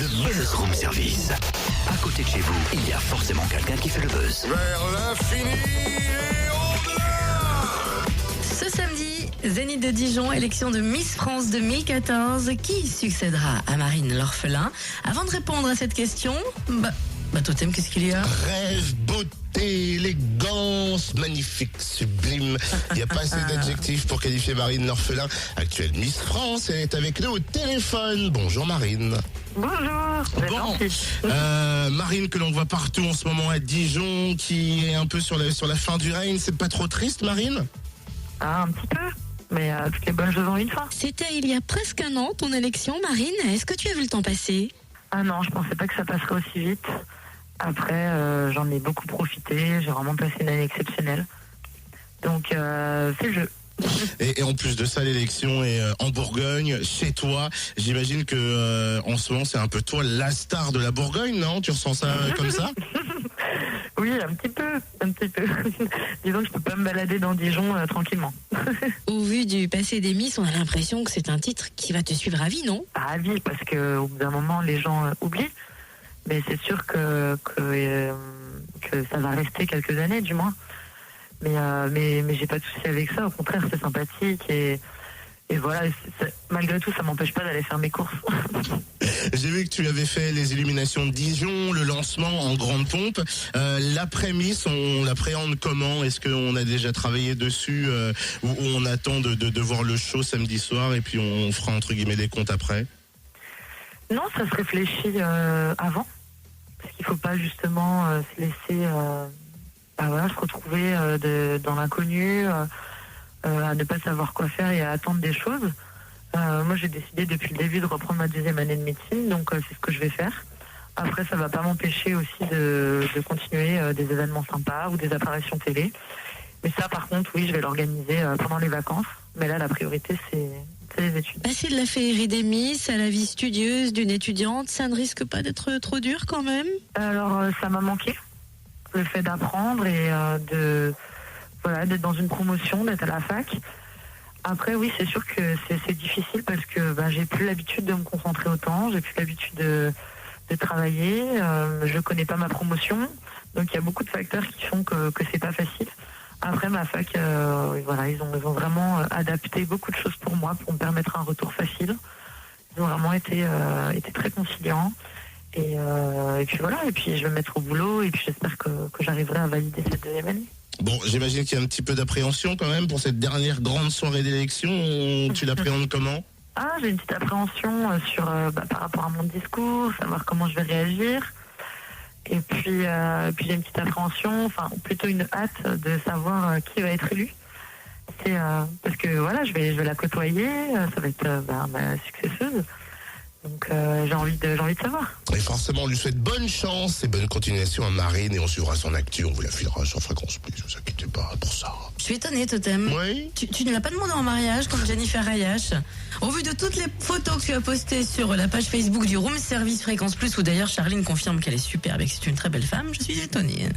Le Buzz Room Service. À côté de chez vous, il y a forcément quelqu'un qui fait le buzz. Vers l'infini et au-delà. Ce samedi, Zénith de Dijon, élection de Miss France 2014. Qui succédera à Marine l'orphelin? Avant de répondre à cette question, Totem, qu'est-ce qu'il y a? Rêve, beauté, élégance, magnifique, sublime. Il n'y a pas assez d'adjectifs pour qualifier Marine l'orphelin, actuelle Miss France. Elle est avec nous au téléphone. Bonjour Marine. Bonjour. Bon, Marine que l'on voit partout en ce moment à Dijon, qui est un peu sur la fin du règne. C'est pas trop triste, Marine? Ah, un petit peu. Mais toutes les bonnes choses ont une fin. C'était il y a presque un an, ton élection, Marine. Est-ce que tu as vu le temps passer? Ah non, je pensais pas que ça passerait aussi vite. Après, j'en ai beaucoup profité. J'ai vraiment passé une année exceptionnelle. Donc, c'est le jeu. Et en plus de ça, l'élection est en Bourgogne, chez toi. J'imagine que en ce moment, c'est un peu toi la star de la Bourgogne, non? Tu ressens ça comme ça? Oui, un petit peu. Disons que je peux pas me balader dans Dijon tranquillement. Au vu du passé des Miss, on a l'impression que c'est un titre qui va te suivre à vie, non? Pas à vie, parce qu'au bout d'un moment, les gens oublient. Mais c'est sûr que ça va rester quelques années, du moins. Mais j'ai pas de souci avec ça. Au contraire, c'est sympathique et voilà. Malgré tout, ça m'empêche pas d'aller faire mes courses. J'ai vu que tu avais fait les illuminations de Dijon, le lancement en grande pompe. L'après-Miss, on l'appréhende comment? Est-ce qu'on a déjà travaillé dessus ou on attend de voir le show samedi soir et puis on fera entre guillemets des comptes après? Non, ça se réfléchit avant. Parce qu'il faut pas justement se laisser se retrouver dans l'inconnu, à ne pas savoir quoi faire et à attendre des choses. Moi, j'ai décidé depuis le début de reprendre ma deuxième année de médecine, donc c'est ce que je vais faire. Après, ça va pas m'empêcher aussi de continuer des événements sympas ou des apparitions télé. Mais ça, par contre, oui, je vais l'organiser pendant les vacances. Mais là, la priorité, c'est les études. Passer de la féerie des Miss à la vie studieuse d'une étudiante, ça ne risque pas d'être trop dur quand même? Alors, ça m'a manqué. Le fait d'apprendre et d'être dans une promotion, d'être à la fac. Après, oui, c'est sûr que c'est difficile parce que j'ai plus l'habitude de me concentrer autant, j'ai plus l'habitude de travailler, je connais pas ma promotion, donc il y a beaucoup de facteurs qui font que c'est pas facile. Après, ma fac, ils ont vraiment adapté beaucoup de choses pour moi pour me permettre un retour facile. Ils ont vraiment été très conciliants. Et puis voilà, et puis je vais me mettre au boulot et puis j'espère que j'arriverai à valider cette deuxième année. Bon, j'imagine qu'il y a un petit peu d'appréhension quand même pour cette dernière grande soirée d'élection. Tu l'appréhendes comment? Ah, j'ai une petite appréhension par rapport à mon discours, savoir comment je vais réagir. Et puis j'ai une petite appréhension, enfin plutôt une hâte de savoir qui va être élu. C'est parce que voilà, je vais la côtoyer, ça va être ma successeuse. Donc j'ai envie de savoir. Et forcément, on lui souhaite bonne chance et bonne continuation à Marine et on suivra son actu, on vous la filera sur Fréquence Plus, ne vous inquiétez pas pour ça. Je suis étonnée, Totem. Oui. Tu ne l'as pas demandé en mariage comme Jennifer Ayash. Au vu de toutes les photos que tu as postées sur la page Facebook du Room Service Fréquence Plus, où d'ailleurs Charline confirme qu'elle est superbe et que c'est une très belle femme, je suis étonnée.